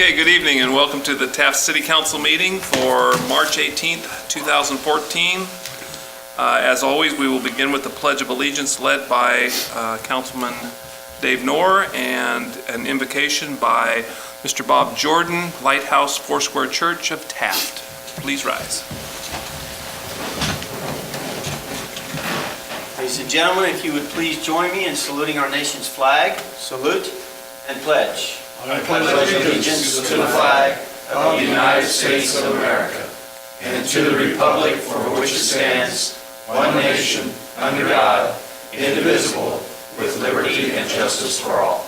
Okay, good evening and welcome to the Taft City Council meeting for March 18th, 2014. As always, we will begin with the Pledge of Allegiance led by Councilman Dave Knorr and an invocation by Mr. Bob Jordan, Lighthouse Foursquare Church of Taft. Please rise. Ladies and gentlemen, if you would please join me in saluting our nation's flag. Salute and pledge. I pledge allegiance to the flag of the United States of America and to the republic for which it stands, one nation, under God, indivisible, with liberty and justice for all.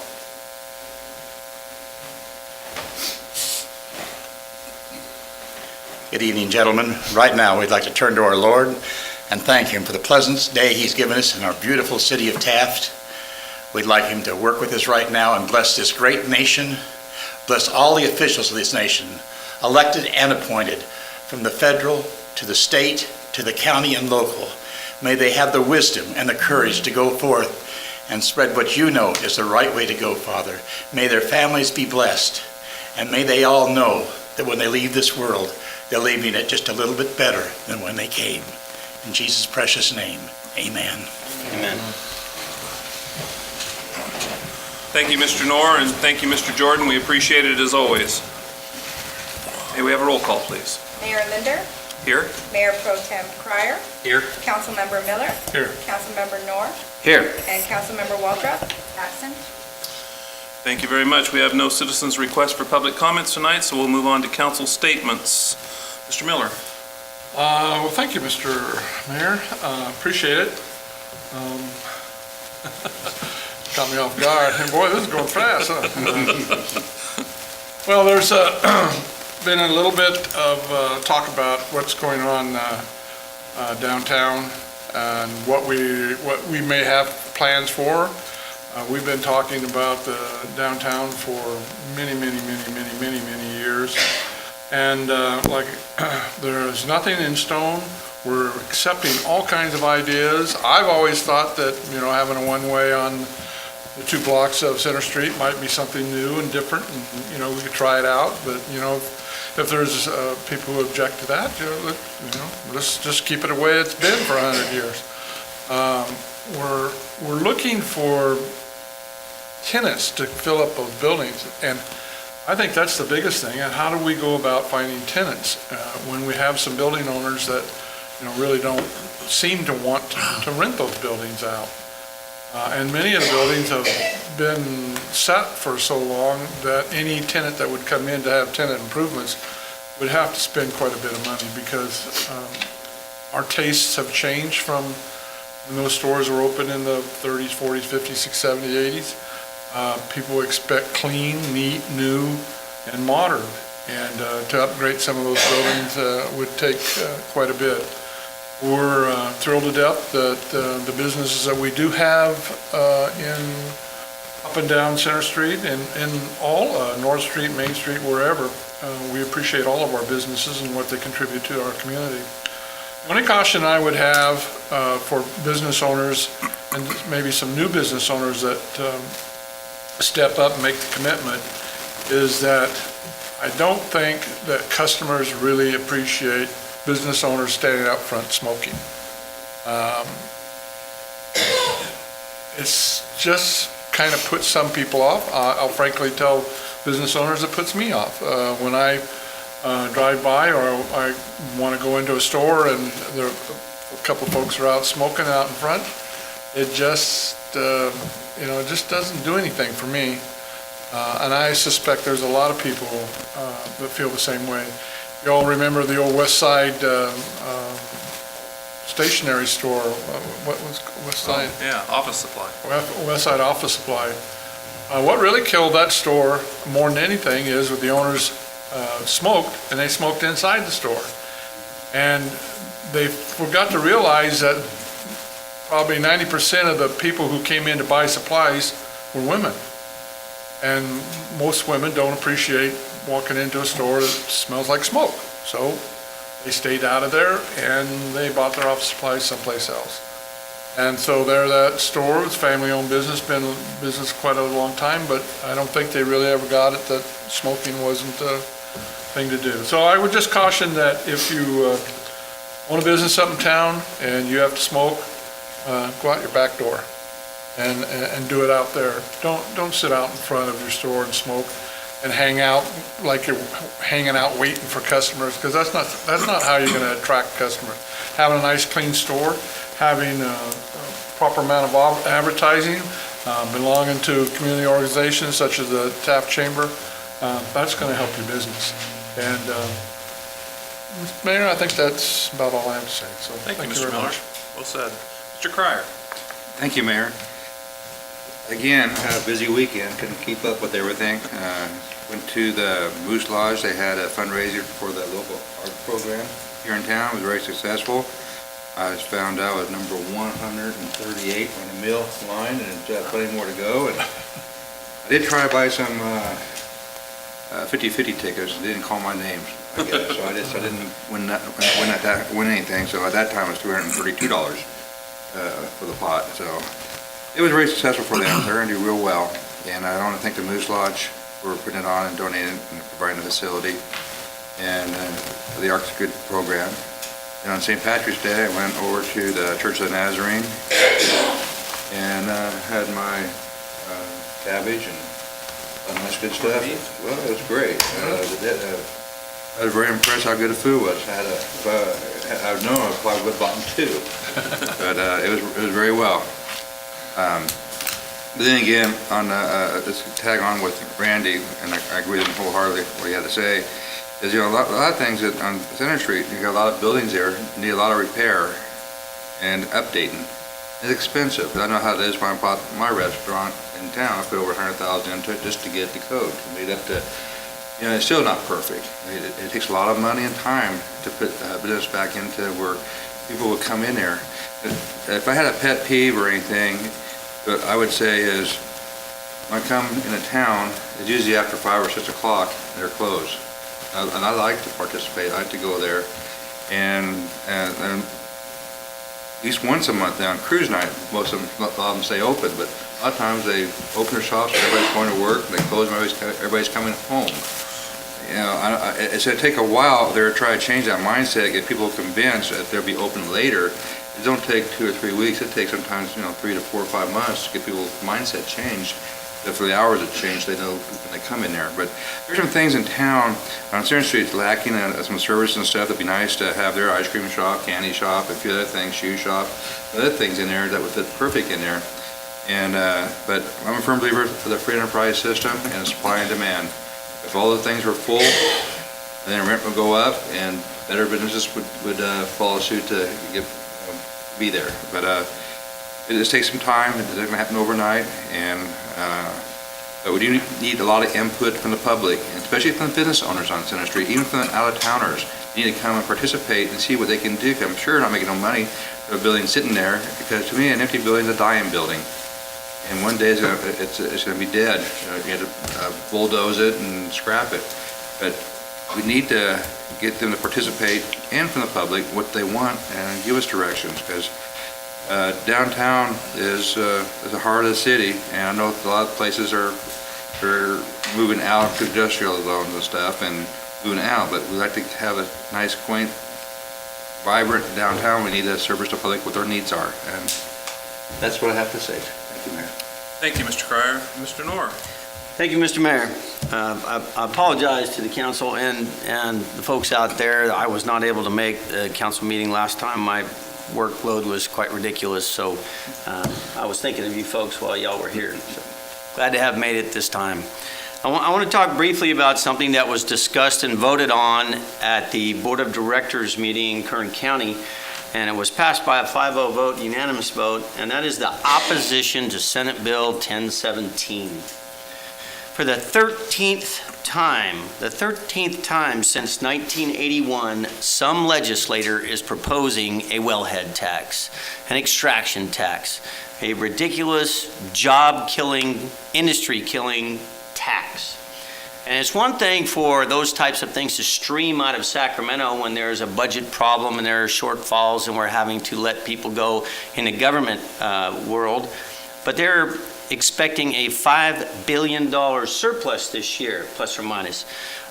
Good evening, gentlemen. Right now, we'd like to turn to our Lord and thank Him for the pleasant day He's given us in our beautiful city of Taft. We'd like Him to work with us right now and bless this great nation, bless all the officials of this nation, elected and appointed, from the federal to the state to the county and local. May they have the wisdom and the courage to go forth and spread what you know is the right way to go, Father. May their families be blessed, and may they all know that when they leave this world, they're leaving it just a little bit better than when they came. In Jesus' precious name, amen. Amen. Thank you, Mr. Knorr, and thank you, Mr. Jordan. We appreciate it as always. May we have a roll call, please? Mayor Linder. Here. Mayor Pro Tem Cryer. Here. Councilmember Miller. Here. Councilmember Knorr. Here. And Councilmember Waldrop. Absent. Thank you very much. We have no citizens' requests for public comments tonight, so we'll move on to council statements. Mr. Miller. Well, thank you, Mr. Mayor. Appreciate it. Caught me off guard. And boy, this is going fast, huh? Well, there's been a little bit of talk about what's going on downtown and what we may have plans for. We've been talking about the downtown for many years. And there is nothing in stone. We're accepting all kinds of ideas. I've always thought that, having a one-way on the 2 blocks of Center Street might be something new and different, and, we could try it out. But, if there's people who object to that, let's just keep it the way it's been for 100 years. We're looking for tenants to fill up those buildings, and I think that's the biggest thing. And how do we go about finding tenants when we have some building owners that really don't seem to want to rent those buildings out? And many of the buildings have been set for so long that any tenant that would come in to have tenant improvements would have to spend quite a bit of money, because our tastes have changed from when those stores were open in the 30s, 40s, 50s, 60s, 70s, 80s. People expect clean, neat, new, and modern. And to upgrade some of those buildings would take quite a bit. We're thrilled to death that the businesses that we do have up and down Center Street and in all North Street, Main Street, wherever, we appreciate all of our businesses and what they contribute to our community. The only caution I would have for business owners, and maybe some new business owners that step up and make the commitment, is that I don't think that customers really appreciate business owners standing out front smoking. It's just kind of puts some people off. I'll frankly tell business owners it puts me off. When I drive by or I want to go into a store and there a couple folks are out smoking out in front, it just it just doesn't do anything for me. And I suspect there's a lot of people that feel the same way. You all remember the old West Side stationery store? What was West Side? Oh, yeah, Office Supply. West Side Office Supply. What really killed that store more than anything is that the owners smoked, and they smoked inside the store. And they forgot to realize that probably 90% of the people who came in to buy supplies were women. And most women don't appreciate walking into a store that smells like smoke. So they stayed out of there and they bought their office supplies someplace else. And so there, that store, it's family-owned business, been in business quite a long time, but I don't think they really ever got it that smoking wasn't a thing to do. So I would just caution that if you own a business up in town and you have to smoke, go out your back door and do it out there. Don't sit out in front of your store and smoke and hang out like you're hanging out waiting for customers, because that's not how you're going to attract customers. Having a nice, clean store, having a proper amount of advertising, belonging to community organizations such as the Taft Chamber, that's going to help your business. And Mayor, I think that's about all I have to say. So Thank you, Mr. very Miller. much. Well said. Mr. Cryer. Thank you, Mayor. Again, had a busy weekend, couldn't keep up with everything. Went to the Moose Lodge, they had a fundraiser for the local art program here in town, it was very successful. I just found out I was number 138 on the mill line, and plenty more to go. And I did try to buy some 50-50 tickets, they didn't call my names, I guess, so I didn't win anything, so at that time it was $232 for the pot, so it was very successful for them. They're going to do real well, and I want to thank the Moose Lodge for putting it on and donating and providing the facility, and the Art's a good program. And on St. Patrick's Day, I went over to the Church of the Nazarene and had my cabbage and all nice good stuff. Well, it was great. I was very impressed how good the food was. I've known I probably would have bought them too, but it was very well. But then again, on this tag on with Randy, and I agree with him wholeheartedly what he had to say, is a lot of things that on Center Street, you got a lot of buildings there, need a lot of repair and updating. It's expensive. I know how it is when I bought my restaurant in town. I put over $100,000 into it just to get the code, to meet up to, it's still not perfect. It takes a lot of money and time to put business back into where people would come in there. If I had a pet peeve or anything, what I would say is, when I come in a town, it's usually after 5 or 6 o'clock, they're closed. And I like to participate, I like to go there, and at least once a month on cruise night, a lot of them stay open, but a lot of times they open their shops, everybody's going to work, they close, everybody's coming home. It's going to take a while there to try to change that mindset, get people convinced that they'll be open later. It don't take 2 or 3 weeks, it takes sometimes 3 to 4 or 5 months to get people's mindset changed. That for the hours that change, they know when they come in there. But there's some things in town on Center Street lacking, some services and stuff that'd be nice to have there, ice cream shop, candy shop, a few other things, shoe shop, other things in there that would fit perfect in there. And but I'm a firm believer of the free enterprise system and supply and demand. If all the things were full, then rent would go up and better businesses would follow suit to be there. But it just takes some time. It doesn't happen overnight, and but we do need a lot of input from the public, and especially from the business owners on Center Street, even from the out-of-towners. They need to come and participate and see what they can do. I'm sure not making no money for a building sitting there, because to me, an empty building is a dying building, and one day it's going to be dead. You have to bulldoze it and scrap it. But we need to get them to participate, and from the public, what they want, and give us directions, because downtown is the heart of the city, and I know a lot of places are moving out to industrial zones and stuff and moving out, but we like to have a nice, quaint, vibrant downtown. We need to service the public what their needs are, and that's what I have to say. Thank you, Mayor. Thank you, Mr. Cryer. Mr. Knorr. Thank you, Mr. Mayor. I apologize to the council and the folks out there. I was not able to make the council meeting last time. My workload was quite ridiculous, so I was thinking of you folks while y'all were here. So glad to have made it this time. I want to talk briefly about something that was discussed and voted on at the Board of Directors meeting in Kern County, and it was passed by a 5-0 vote, unanimous vote, and that is the opposition to Senate Bill 1017. For the 13th time since 1981, some legislator is proposing a wellhead tax, an extraction tax, a ridiculous, job-killing, industry-killing tax. And it's one thing for those types of things to stream out of Sacramento when there's a budget problem and there are shortfalls and we're having to let people go in the government world. But they're expecting a $5 billion surplus this year, plus or minus,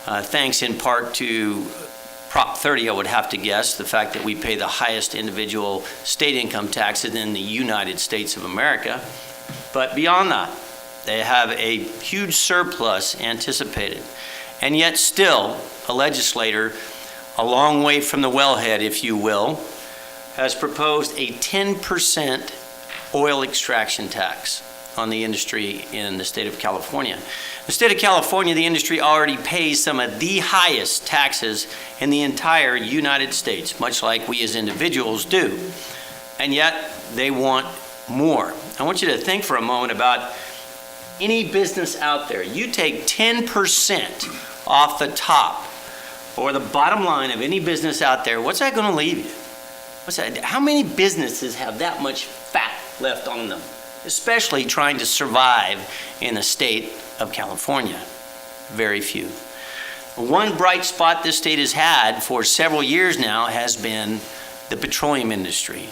thanks in part to Prop 30, I would have to guess, the fact that we pay the highest individual state income taxes in the United States of America. But beyond that, they have a huge surplus anticipated. And yet still, a legislator, a long way from the wellhead, if you will, has proposed a 10% oil extraction tax on the industry in the state of California. The state of California, the industry already pays some of the highest taxes in the entire United States, much like we as individuals do. And yet, they want more. I want you to think for a moment about any business out there. You take 10% off the top or the bottom line of any business out there, what's that going to leave you? What's that? How many businesses have that much fat left on them, especially trying to survive in the state of California? Very few. One bright spot this state has had for several years now has been the petroleum industry.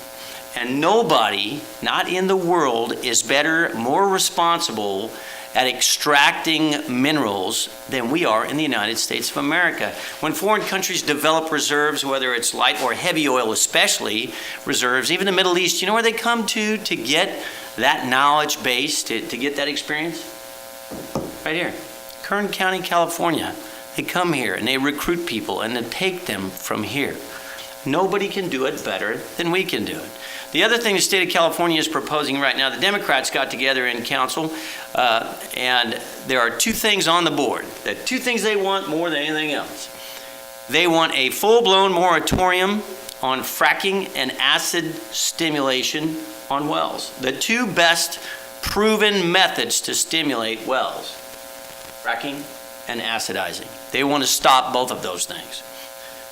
And nobody, not in the world, is better, more responsible at extracting minerals than we are in the United States of America. When foreign countries develop reserves, whether it's light or heavy oil especially, reserves, even the Middle East, you know where they come to get that knowledge base, to get that experience? Right here, Kern County, California. They come here and they recruit people and they take them from here. Nobody can do it better than we can do it. The other thing the state of California is proposing right now, the Democrats got together in council, and there are two things on the board, the two things they want more than anything else. They want a full-blown moratorium on fracking and acid stimulation on wells. The two best proven methods to stimulate wells, fracking and acidizing. They want to stop both of those things.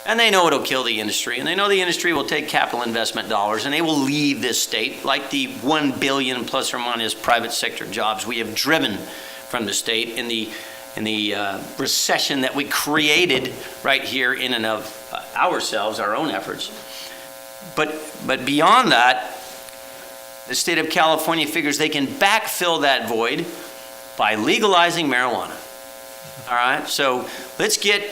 And they know it'll kill the industry, and they know the industry will take capital investment dollars, and they will leave this state like the 1 billion plus or minus private sector jobs we have driven from the state in the recession that we created right here in and of ourselves, our own efforts. But beyond that, the state of California figures they can backfill that void by legalizing marijuana. All right, so let's get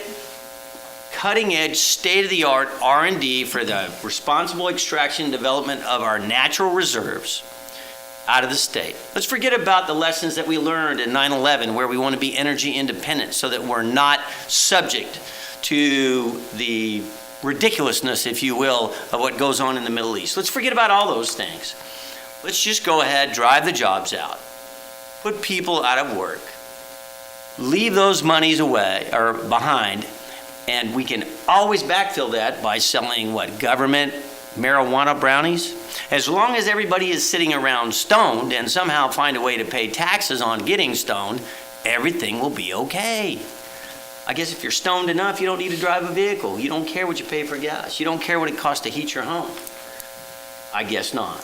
cutting-edge, state-of-the-art R&D for the responsible extraction and development of our natural reserves out of the state. Let's forget about the lessons that we learned in 9/11, where we want to be energy independent so that we're not subject to the ridiculousness, if you will, of what goes on in the Middle East. Let's forget about all those things. Let's just go ahead, drive the jobs out, put people out of work, leave those monies away or behind, and we can always backfill that by selling government marijuana brownies. As long as everybody is sitting around stoned and somehow find a way to pay taxes on getting stoned, everything will be okay. I guess if you're stoned enough, you don't need to drive a vehicle. You don't care what you pay for gas. You don't care what it costs to heat your home. I guess not.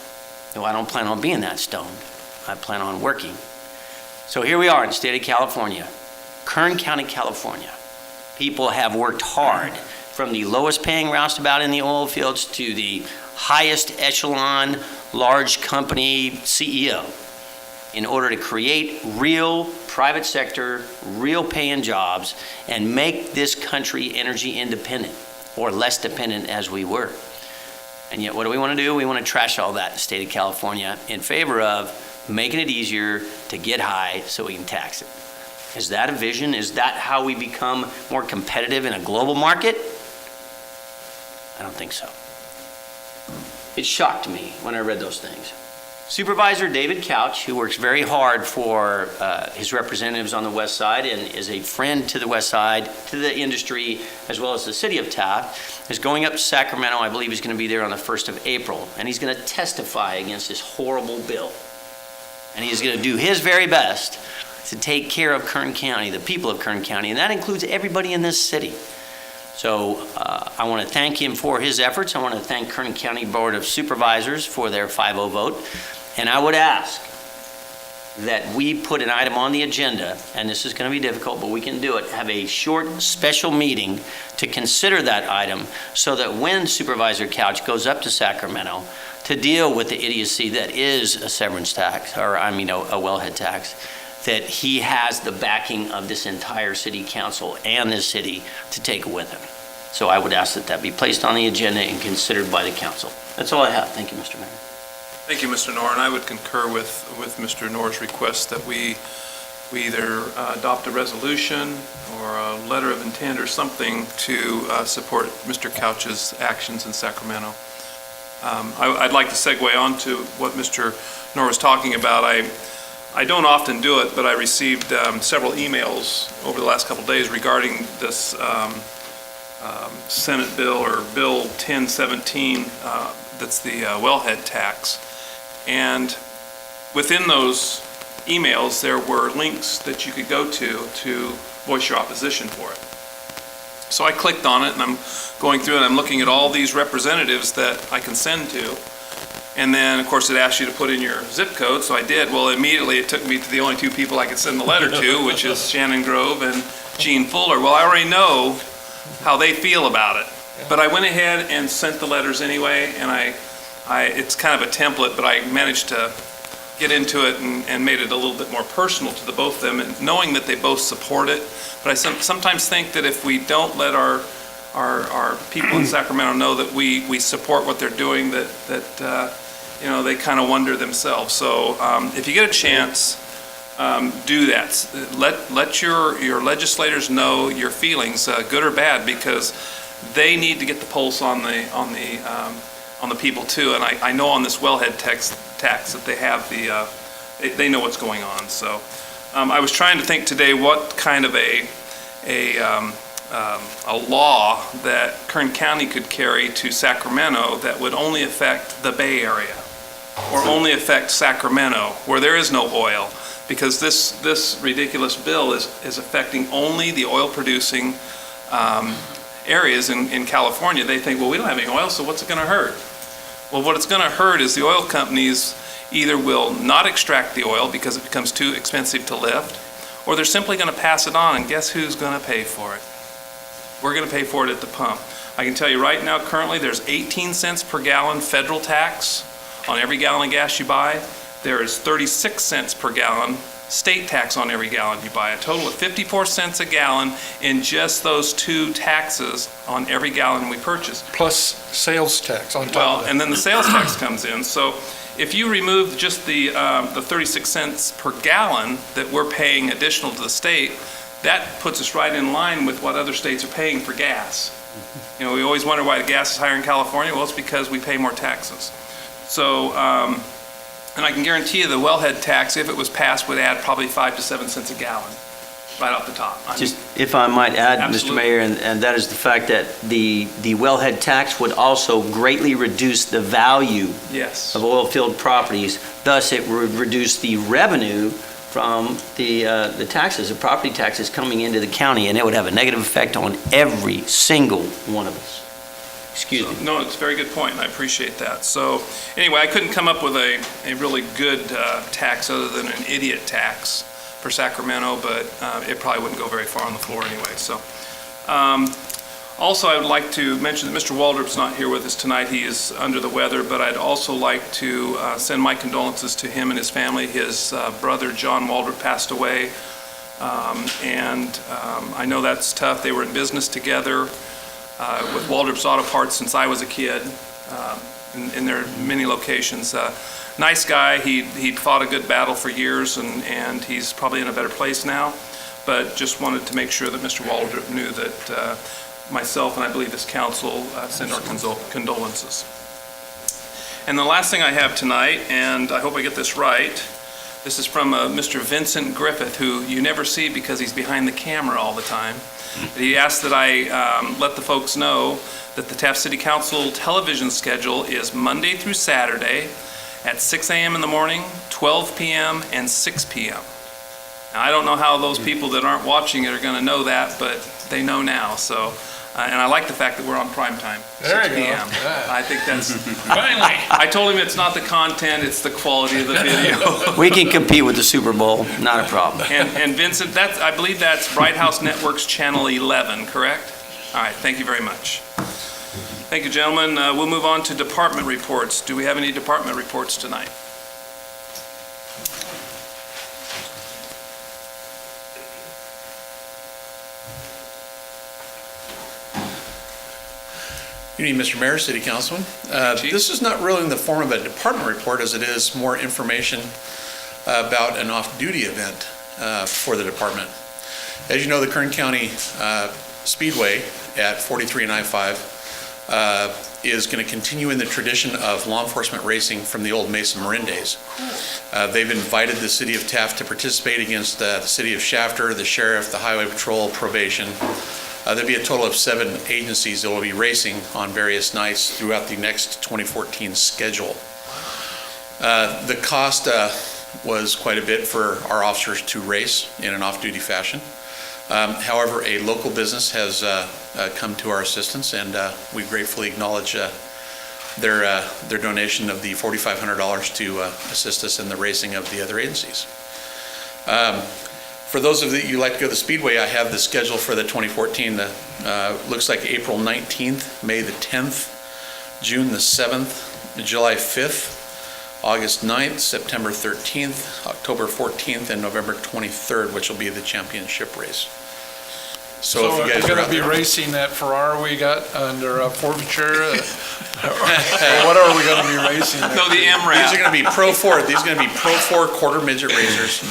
No, I don't plan on being that stoned. I plan on working. So here we are in the state of California, Kern County, California. People have worked hard, from the lowest paying roustabout in the oil fields to the highest echelon large company CEO, in order to create real private sector, real paying jobs and make this country energy independent, or less dependent as we were. And yet what do we want to do? We want to trash all that in the state of California in favor of making it easier to get high so we can tax it. Is that a vision? Is that how we become more competitive in a global market? I don't think so. It shocked me when I read those things. Supervisor David Couch, who works very hard for his representatives on the West Side and is a friend to the West Side, to the industry, as well as the city of Taft, is going up to Sacramento. I believe he's going to be there on the 1st of April, and he's going to testify against this horrible bill. And he's going to do his very best to take care of Kern County, the people of Kern County, and that includes everybody in this city. So I want to thank him for his efforts. I want to thank Kern County Board of Supervisors for their 5-0 vote. And I would ask that we put an item on the agenda, and this is going to be difficult, but we can do it, have a short special meeting to consider that item so that when Supervisor Couch goes up to Sacramento to deal with the idiocy that is a severance tax, or a wellhead tax, that he has the backing of this entire city council and this city to take it with him. So I would ask that that be placed on the agenda and considered by the council. That's all I have. Thank you, Mr. Mayor. Thank you, Mr. Knorr, and I would concur with Mr. Knorr's request that we either adopt a resolution or a letter of intent or something to support Mr. Couch's actions in Sacramento. I'd like to segue on to what Mr. Knorr was talking about. I don't often do it, but I received several emails over the last couple of days regarding this Senate bill, or Bill 1017, that's the wellhead tax. And within those emails, there were links that you could go to voice your opposition for it. So I clicked on it, and I'm going through it, and I'm looking at all these representatives that I can send to. And then, of course, it asks you to put in your zip code, so I did. Well, immediately it took me to the only two people I could send the letter to, which is Shannon Grove and Gene Fuller. Well, I already know how they feel about it. But I went ahead and sent the letters anyway, and it's kind of a template, but I managed to get into it and made it a little bit more personal to the both of them, and knowing that they both support it. But I sometimes think that if we don't let our people in Sacramento know that we support what they're doing, that they kind of wonder themselves. So if you get a chance, do that. Let your legislators know your feelings, good or bad, because they need to get the pulse on the people too. And I know on this wellhead tax that they have they know what's going on. So I was trying to think today what kind of a law that Kern County could carry to Sacramento that would only affect the Bay Area or only affect Sacramento where there is no oil, because this ridiculous bill is affecting only the oil producing areas in California. They think, well, we don't have any oil, so what's it going to hurt? Well, what it's going to hurt is the oil companies either will not extract the oil because it becomes too expensive to lift, or they're simply going to pass it on, and guess who's going to pay for it? We're going to pay for it at the pump. I can tell you right now, currently, there's 18 cents per gallon federal tax on every gallon of gas you buy. There is 36 cents per gallon state tax on every gallon you buy, a total of 54 cents a gallon in just those two taxes on every gallon we purchase. Plus sales tax on top of Well, that. and then the sales tax comes in. So if you remove just the 36 cents per gallon that we're paying additional to the state, that puts us right in line with what other states are paying for gas. You know, we always wonder why the gas is higher in California. Well, it's because we pay more taxes. So, and I can guarantee you the wellhead tax, if it was passed, would add probably 5 to 7 cents a gallon, right off the top. Just, if I might add, Absolutely. Mr. Mayor, and that is the fact that the wellhead tax would also greatly reduce the value Yes. of oil field properties. Thus, it would reduce the revenue from the taxes, the property taxes coming into the county, and it would have a negative effect on every single one of us. Excuse me. No, it's a very good point, and I appreciate that. So, anyway, I couldn't come up with a really good tax other than an idiot tax for Sacramento, but it probably wouldn't go very far on the floor anyway. So, also, I would like to mention that Mr. Waldrop's not here with us tonight. He is under the weather, but I'd also like to send my condolences to him and his family. His brother, John Waldrop, passed away, and I know that's tough. They were in business together with Waldrop's Auto Parts since I was a kid, in their many locations. Nice guy. He'd fought a good battle for years, and he's probably in a better place now, but just wanted to make sure that Mr. Waldrop knew that myself and I believe this council send our condolences. And the last thing I have tonight, and I hope I get this right, this is from Mr. Vincent Griffith, who you never see because he's behind the camera all the time. But he asked that I let the folks know that the Taft City Council television schedule is Monday through Saturday at 6 a.m. in the morning, 12 p.m., and 6 p.m. Now, I don't know how those people that aren't watching it are going to know that, but they know now. So And I like the fact that we're on prime time, 6 There you go. p.m. Yeah. I think that's, Finally. I told him it's not the content, it's the quality of the video. We can compete with the Super Bowl, not a problem. And Vincent, that's, I believe that's Bright House Network's Channel 11, correct? All right, thank you very much. Thank you, gentlemen. We'll move on to department reports. Do we have any department reports tonight? Good evening, Mr. Mayor, City Councilman. Chief. This is not really in the form of a department report as it is more information about an off-duty event for the department. As you know, the Kern County Speedway at 43 and I-5 is going to continue in the tradition of law enforcement racing from the old Mesa Marin days. They've invited the city of Taft to participate against the city of Shafter, the sheriff, the highway patrol, probation. There'll be a total of 7 agencies that will be racing on various nights throughout the next 2014 schedule. The cost was quite a bit for our officers to race in an off-duty fashion. However, a local business has come to our assistance, and we gratefully acknowledge their donation of the $4,500 to assist us in the racing of the other agencies. For those of you who like to go to the Speedway, I have the schedule for the 2014. Looks like April 19th, May the 10th, June the 7th, July 5th, August 9th, September 13th, October 14th, and November 23rd, which will be the championship race. So if you guys we're are going out to be there, racing that Ferrari we got under forfeiture. What are we going to be racing? there? No, the these are MRAP. going to be Pro 4. These are going to be Pro 4 quarter midget racers.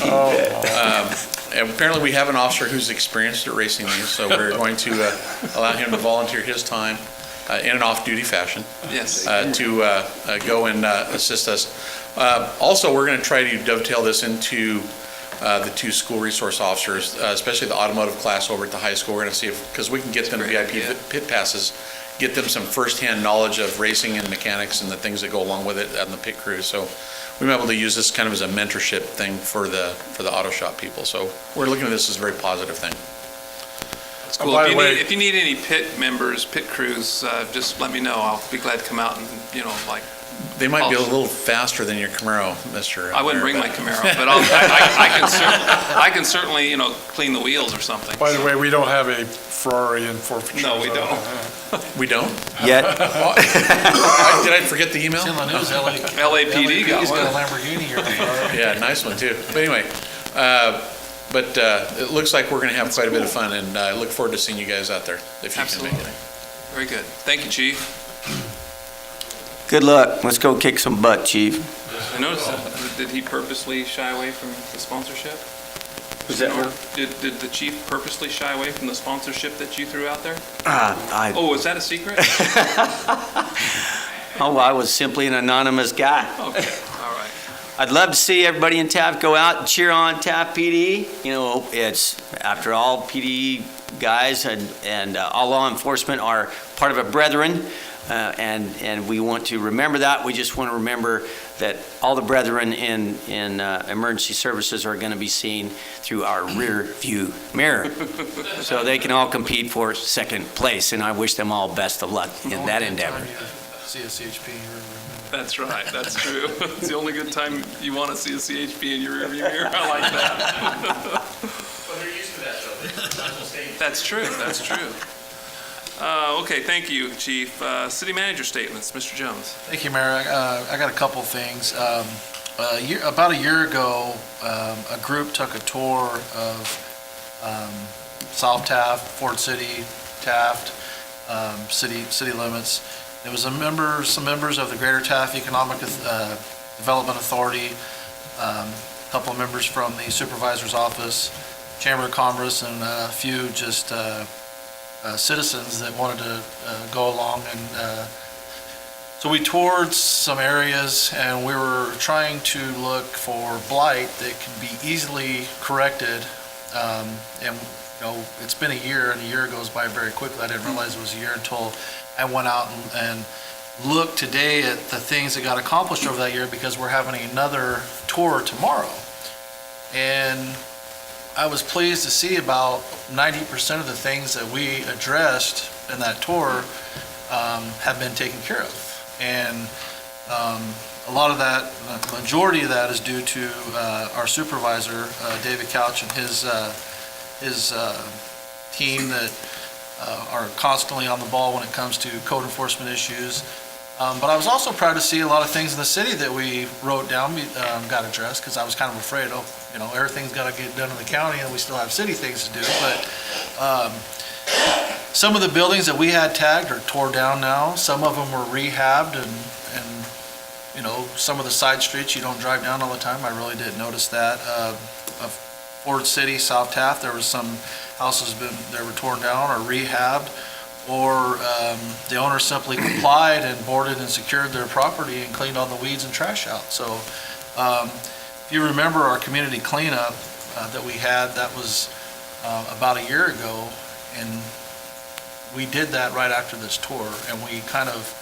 And apparently we have an officer who's experienced at racing these, so we're going to allow him to volunteer his time in an off-duty fashion Yes. to go and assist us. Also, we're going to try to dovetail this into the 2 school resource officers, especially the automotive class over at the high school. We're going to see if, because we can get them That's a great VIP idea. pit passes, get them some firsthand knowledge of racing and mechanics and the things that go along with it on the pit crew. So we might be able to use this kind of as a mentorship thing for the auto shop people. So we're looking at this as a very positive thing. It's cool. by the way- If you need any pit members, pit crews, just let me know. I'll be glad to come out and, They might be a little faster than your Camaro, Mr. I wouldn't bring my Camaro, but I can certainly, clean the wheels or something. By the way, we don't have a Ferrari in forfeiture. No, we don't. We don't? Yet, Did I forget the email? It's in the news, LAPD got one. Lamborghini or a Ferrari. Yeah, nice one too. But anyway, it looks like we're going to have quite a bit of fun, and I look forward to seeing you guys out there if you Absolutely. can make it. Very good. Thank you, Chief. good luck. Let's go kick some butt, Chief. I noticed that. Did he purposely shy away from the sponsorship? Was that Or did the chief purposely shy away from the sponsorship that you threw out there? I Oh, is that a secret? I was simply an anonymous guy. Okay, all right. I'd love to see everybody in Taft go out and cheer on Taft PD. It's, after all, PD guys and all law enforcement are part of a brethren, and we want to remember that. We just want to remember that all the brethren in emergency services are going to be seen through our rear view mirror. So they can all compete for second place, and I wish them all best of luck in that endeavor. CSCHP. That's right, that's true. It's the only good time you want to see a CHP in your rearview mirror. I like that. Well, they're used to that, though. That's true, that's true. Okay, thank you, Chief. City manager statements, Mr. Jones. Thank you, Mayor. I got a couple things. About a year ago, a group took a tour of South Taft, Ford City, Taft, city limits. There was some members of the Greater Taft Economic Development Authority, a couple of members from the Supervisor's Office, Chamber of Commerce, and a few just citizens that wanted to go along. And so we toured some areas, and we were trying to look for blight that could be easily corrected. And it's been a year, and a year goes by very quickly. I didn't realize it was a year until I went out and looked today at the things that got accomplished over that year, because we're having another tour tomorrow. And I was pleased to see about 90% of the things that we addressed that tour have been taken care of. And a lot of that, the majority of that is due to our supervisor, David Couch, and his team that are constantly on the ball when it comes to code enforcement issues. But I was also proud to see a lot of things in the city that we wrote down got addressed, because I was kind of afraid, everything's got to get done in the county and we still have city things to do. But some of the buildings that we had tagged are tore down now. Some of them were rehabbed, and some of the side streets you don't drive down all the time. I really didn't notice that. Ford City, South Taft, there was some houses that were torn down or rehabbed, or the owner simply complied and boarded and secured their property and cleaned all the weeds and trash out. So if you remember our community cleanup that we had, that was about a year ago, and we did that right after this tour, and we kind of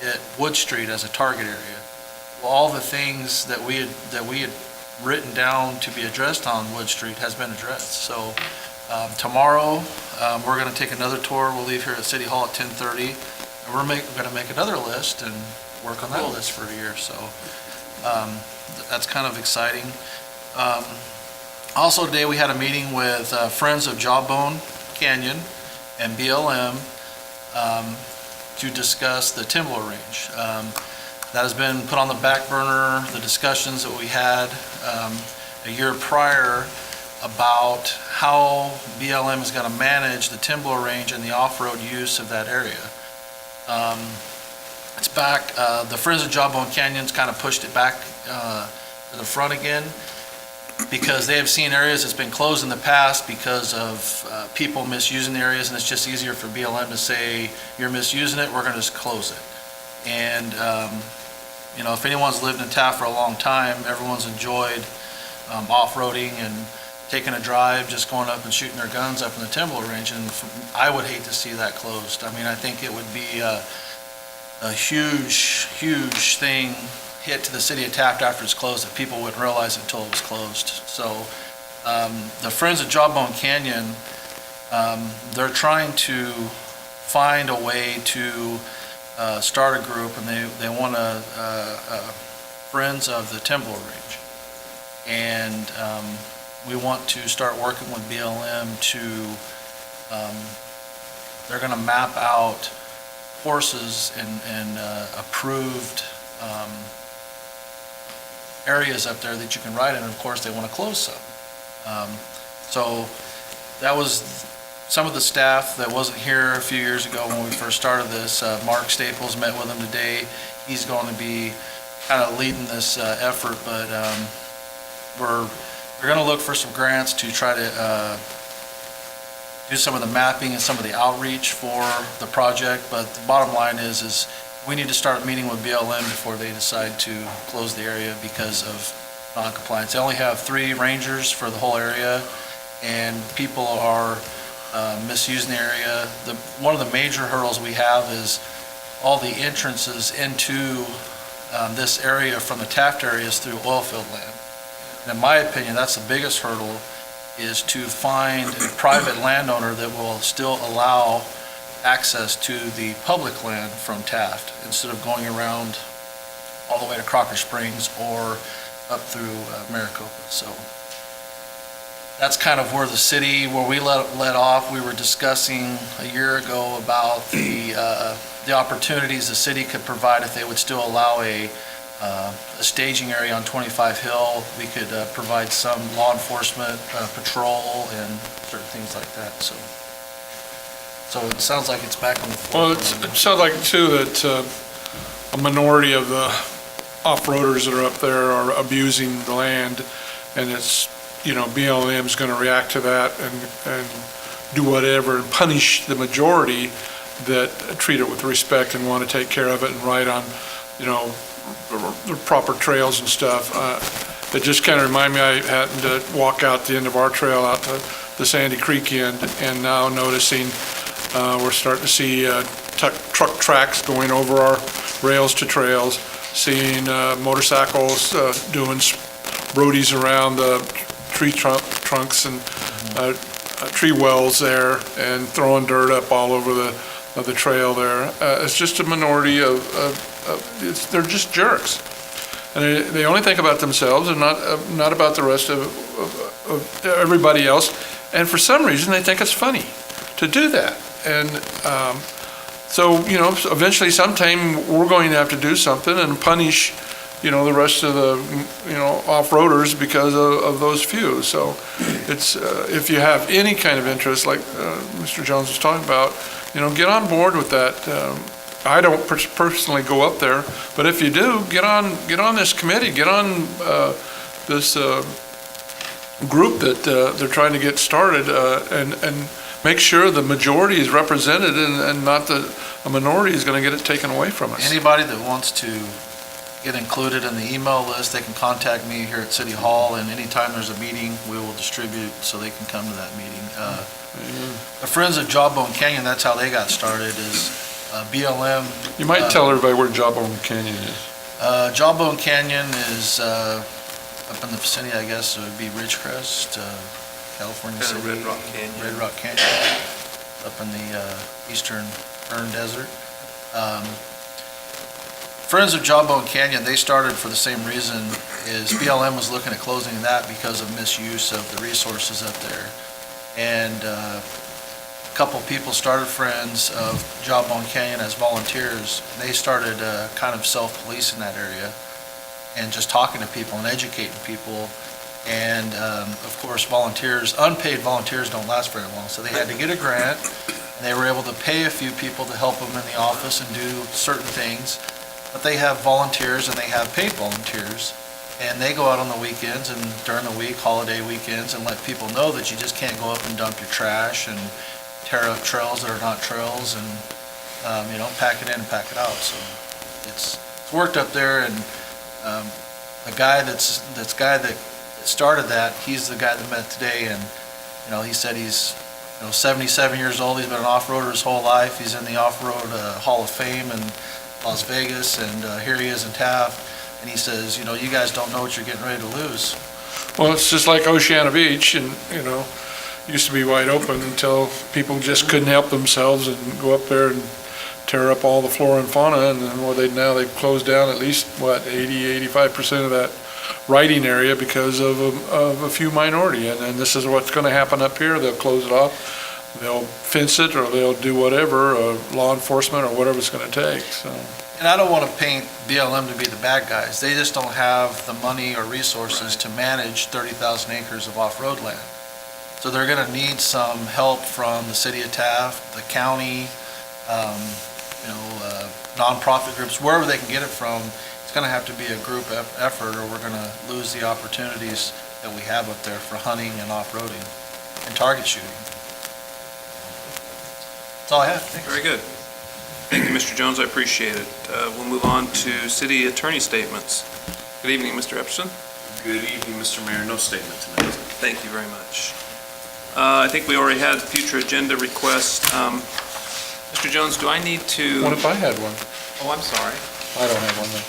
hit Wood Street as a target area. Well, all the things that we had written down to be addressed on Wood Street has been addressed. So tomorrow, we're going to take another tour. We'll leave here at City Hall at 10:30, and we're going to make another list and work on that list for a year. So that's kind of exciting. Also today, we had a meeting with Friends of Jawbone Canyon and BLM to discuss the Timber Range. That has been put on the back burner, the discussions that we had a year prior about how BLM is going to manage the Timber Range and the off-road use of that area. It's back, the Friends of Jawbone Canyon's kind of pushed it back to the front again, because they have seen areas that's been closed in the past because of people misusing the areas, and it's just easier for BLM to say, you're misusing it, we're going to just close it. And, if anyone's lived in Taft for a long time, everyone's enjoyed off-roading and taking a drive, just going up and shooting their guns up in the Timber Range, and I would hate to see that closed. I mean, I think it would be a huge, huge thing hit to the city of Taft after it's closed that people wouldn't realize until it was closed. So the Friends of Jawbone Canyon, they're trying to find a way to start a group, and they want Friends of the Timber Range. And we want to start working with BLM to, they're going to map out courses and approved areas up there that you can ride in, and of course they want to close some. So that was some of the staff that wasn't here a few years ago when we first started this. Mark Staples met with them today. He's going to be kind of leading this effort, but we're going to look for some grants to try to do some of the mapping and some of the outreach for the project. But the bottom line is we need to start meeting with BLM before they decide to close the area because of non-compliance. They only have 3 rangers for the whole area, and people are misusing the area. One of the major hurdles we have is all the entrances into this area from the Taft area is through oil field land. And in my opinion, that's the biggest hurdle, is to find a private landowner that will still allow access to the public land from Taft instead of going around all the way to Crocker Springs or up through Maricopa. So that's kind of where the city, where we let off. We were discussing a year ago about the opportunities the city could provide if they would still allow a staging area on 25 Hill. We could provide some law enforcement patrol and certain things like that. So it sounds like it's back on the floor. Well, it sounds like too that a minority of the off-roaders that are up there are abusing the land, and it's, BLM's going to react to that and do whatever and punish the majority that treat it with respect and want to take care of it and ride on, the proper trails and stuff. It just kind of reminded me, I happened to walk out the end of our trail out to the Sandy Creek end, and now noticing we're starting to see truck tracks going over our rails to trails, seeing motorcycles doing roadies around the tree trunks and tree wells there, and throwing dirt up all over of the trail there. It's just a minority they're just jerks. And they only think about themselves and not about the rest of everybody else. And for some reason, they think it's funny to do that. And so, eventually sometime we're going to have to do something and punish, the rest of the, off-roaders because of those few. So it's, if you have any kind of interest, like Mr. Jones was talking about, get on board with that. I don't personally go up there, but if you do, get on this committee, get on this group that they're trying to get started, and make sure the majority is represented and not a minority is going to get it taken away from us. Anybody that wants to get included in the email list, they can contact me here at City Hall, and anytime there's a meeting, we will distribute so they can come to that meeting. The Friends of Jawbone Canyon, that's how they got started, is BLM. You might tell everybody where Jawbone Canyon is. Jawbone Canyon is up in the vicinity, I guess, it would be Ridgecrest, California Kind of City. Red Rock Canyon. Red Rock Canyon, up in the eastern Fern Desert. Friends of Jawbone Canyon, they started for the same reason, is BLM was looking at closing that because of misuse of the resources up there. And a couple people started Friends of Jawbone Canyon as volunteers. They started kind of self-policing that area and just talking to people and educating people. And of course, volunteers, unpaid volunteers don't last very long. So they had to get a grant, and they were able to pay a few people to help them in the office and do certain things. But they have volunteers and they have paid volunteers. And they go out on the weekends and during the week, holiday weekends, and let people know that you just can't go up and dump your trash and tear up trails that are not trails and, pack it in and pack it out. So it's worked up there, and the guy that started that, he's the guy that met today, and, he said he's, 77 years old, he's been an off-roader his whole life, he's in the Off-Road Hall of Fame in Las Vegas, and here he is in Taft, and he says, you guys don't know what you're getting ready to lose. Well, it's just like Oceana Beach, and, used to be wide open until people just couldn't help themselves and go up there and tear up all the flora and fauna, and then they've closed down at least, 85% of that riding area because of a few minority, and this is what's going to happen up here. They'll close it off, they'll fence it, or they'll do whatever, law enforcement or whatever it's going to take, so. And I don't want to paint BLM to be the bad guys. They just don't have the money or resources to manage 30,000 acres of off-road land. So they're going to need some help from the city of Taft, the county, nonprofit groups, wherever they can get it from. It's going to have to be a group effort, or we're going to lose the opportunities that we have up there for hunting and off-roading and target shooting. That's all I have. Thanks. Very good. Thank you, Mr. Jones, I appreciate it. We'll move on to city attorney statements. Good evening, Mr. Epperson. Good evening, Mr. Mayor. No statement tonight. Thank you very much. I think we already had future agenda requests. Mr. Jones, do I need to? What if I had one? Oh, I'm sorry. I don't have one then.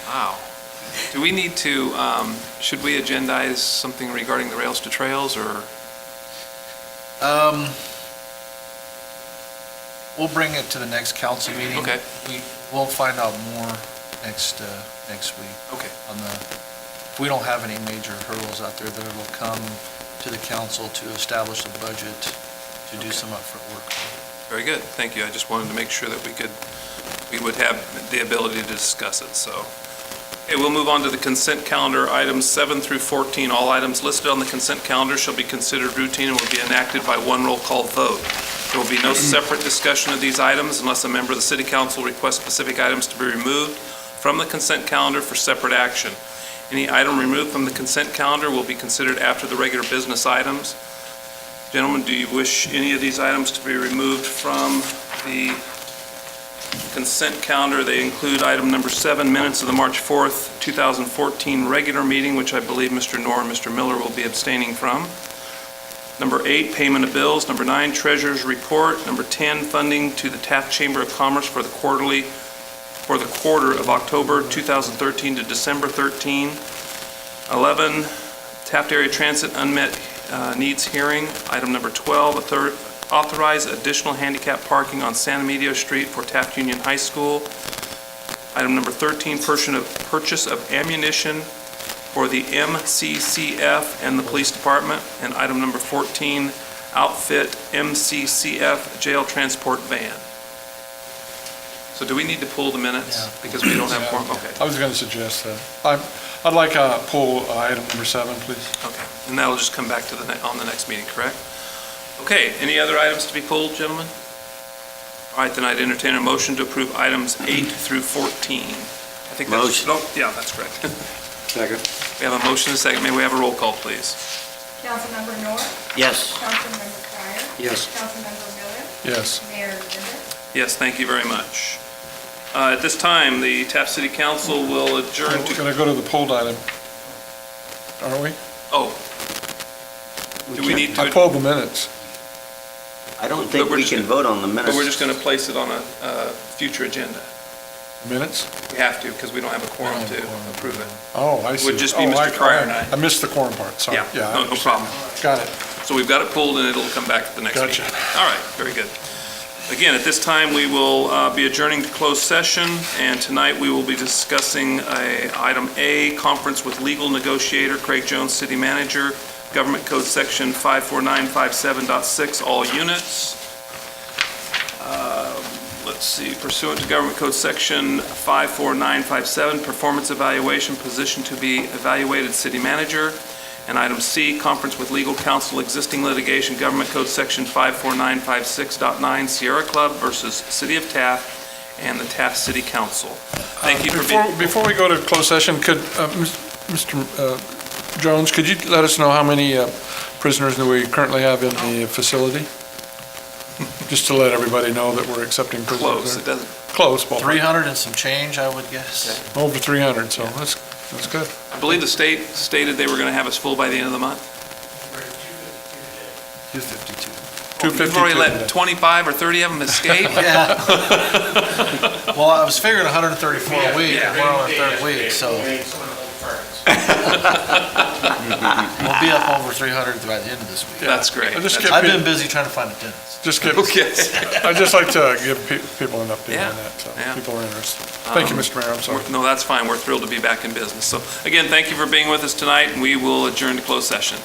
Wow. Do we need to, should we agendize something regarding the Rails to Trails, or? We'll bring it to the next council meeting. Okay. We'll find out more next week. Okay. If we don't have any major hurdles out there, then it'll come to the council to establish a budget to do some upfront work. Very good. Thank you. I just wanted to make sure that we would have the ability to discuss it, so. Okay, we'll move on to the consent calendar, items 7 through 14. All items listed on the consent calendar shall be considered routine and will be enacted by one roll call vote. There will be no separate discussion of these items unless a member of the city council requests specific items to be removed from the consent calendar for separate action. Any item removed from the consent calendar will be considered after the regular business items. Gentlemen, do you wish any of these items to be removed from the consent calendar? They include item number 7, minutes of the March 4th, 2014 regular meeting, which I believe Mr. Knorr and Mr. Miller will be abstaining from. Number 8, payment of bills. Number 9, treasurer's report. Number 10, funding to the Taft Chamber of Commerce for the quarter of October 2013 to December 13. 11, Taft Area Transit unmet needs hearing. Item number 12, authorize additional handicap parking on San Emilio Street for Taft Union High School. Item number 13, purchase of ammunition for the MCCF and the Police Department. And item number 14, outfit MCCF jail transport van. So do we need to pull the minutes? Yeah. Because we don't have quorum, okay. I was going to suggest that. I'd like to pull item number 7, please. Okay, and that'll just come back to on the next meeting, correct? Okay, any other items to be pulled, gentlemen? All right, then I'd entertain a motion to approve items 8 through 14. I think that's... Motion. Oh, yeah, that's correct. Second. We have a motion and a second. May we have a roll call, please? Councilmember Nor, Yes. Councilmember Cryer, Yes. Councilmember Miller, Yes. Mayor Zinder. Yes, thank you very much. At this time, the Taft City Council will adjourn We're to... going to go to the pulled item, aren't we? Oh. Do we need I to... pulled the minutes. I don't But think we're we just can vote on the minutes. But we're just going to place it on a future agenda. Minutes? We have to, because we don't have a quorum to approve it. Oh, I see. Would just be Oh, Mr. Cryer and I. I missed the quorum part, sorry. Yeah, I no understand problem. now. Got it. So we've got it pulled, and it'll come back at the next meeting. Gotcha. All right, very good. Again, at this time, we will be adjourning to closed session, and tonight we will be discussing item A, conference with legal negotiator Craig Jones, city manager, Government Code Section 54957.6, all units. Let's see, pursuant to Government Code Section 54957, performance evaluation, position to be evaluated city manager. And item C, conference with legal counsel, existing litigation, Government Code Section 54956.9, Sierra Club versus City of Taft and the Taft City Council. Thank you for being... Before we go to closed session, could, Mr. Jones, could you let us know how many prisoners that we currently have in the facility? Just to let everybody know that we're accepting prisoners Close, there. it doesn't... Close, ballpark. 300 and some change, I would guess. Over 300, so that's good. I believe the state stated they were going to have us full by the end of the month. 252. 252 You've already today. let 25 or 30 of them escape? Yeah. Well, I was figuring 134 a week, and we're on our third week, so. We'll be up over 300 by the end of this week. That's great. I just That's- get I've pe- been busy trying to find a dentist. Just get, Okay. I'd just like to give people an update Yeah, on that, so yeah. people are interested. Thank you, Mr. Mayor, I'm sorry. No, that's fine. We're thrilled to be back in business. So again, thank you for being with us tonight, and we will adjourn to closed session.